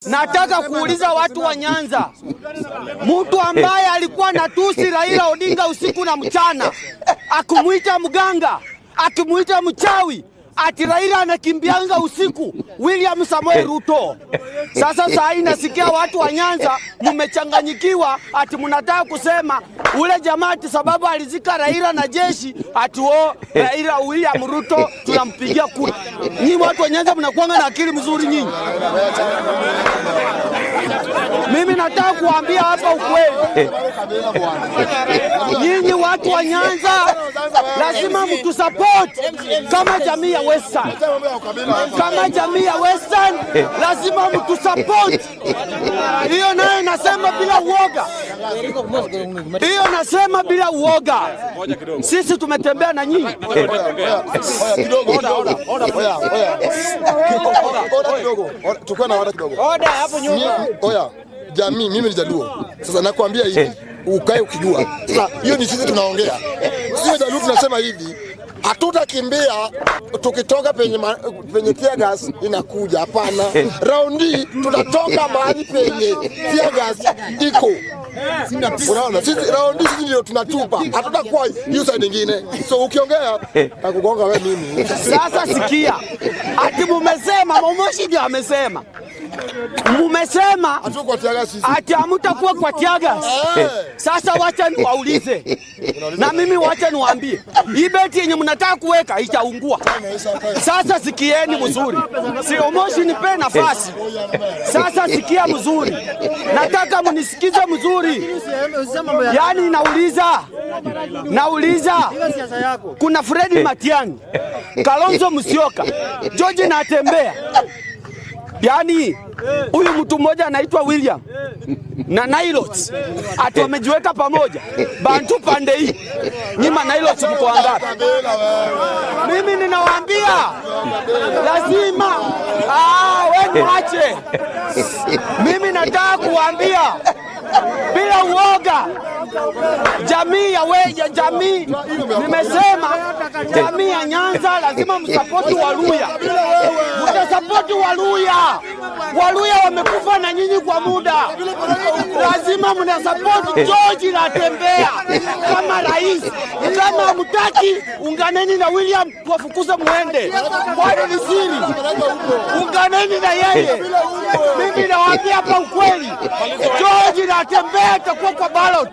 Nataka kuuliza watu wa Nyanza, mtu ambaye alikuwa natusi Raila Odinga usiku na mchana, akumuita mganga, akimuita mchawi, ati Raila anakimbianga usiku, William Samoei Ruto. Sasa saa hii nasikia watu wa Nyanza mmechanganyikiwa, ati mnataka kusema ule jamaa ati sababu alizika Raila na jeshi, ati Raila William Ruto tunampigia kura. Nyinyi watu wa Nyanza mnakuanga na akili mzuri nyinyi. Mimi nataka kuambia hapa ukweli. Nyinyi watu wa Nyanza lazima mtu support kama jamii ya Western. Kama jamii ya Western lazima mtu support. Hiyo nayo nasema bila uoga. Hiyo nasema bila uoga. Sisi tumetembea na nyinyi. Tukua na wada kidogo. Oda hapo nyuma. Oya, jamii mimi ni Jaluo. Sasa nakwambia hivi, ukae ukijua. Sasa hiyo ni sisi tunaongea. Sisi Jaluo tunasema hivi, hatutakimbia tukitoka penye tear gas inakuja, hapana. Raundi tunatoka mahali penye tear gas iko. Unaona, sisi raundi sisi ndio tunatupa. Hatutakuwa hiyo side nyingine. So ukiongea nakugonga wewe mimi. Sasa sikia. Ati mumesema, Momoshi ndio amesema. Mumesema ati hamtakuwa kwa tear gas. Sasa wacha niwaulize. Na mimi wacha niwaambie. Hii beti yenye mnataka kuweka itaungua. Sasa sikieni mzuri. Si Momoshi nipe nafasi. Sasa sikia mzuri. Nataka mnisikize mzuri. Yaani nauliza kuna Fred Matiang'i, Kalonzo Musyoka, George Natembeya. Yaani huyu mtu mmoja anaitwa William na Nilots ati wamejiweka pamoja Bantu pande hii. Nyima Nilots mko wangapi? Mimi ninawaambia lazima wewe mwache. Mimi nataka kuambia bila uoga, jamii nimesema jamii ya Nyanza lazima msapoti Waluya. Mtasapoti Waluya. Waluya wamekufa na nyinyi kwa muda. Lazima mnasapoti George Natembeya kama rais. Kama mtaki unganeni na William tuwafukuze muende. Kwani ni siri? Unganeni na yeye. Mimi nawaambia hapa ukweli. George Natembeya atakuwa kwa ballot.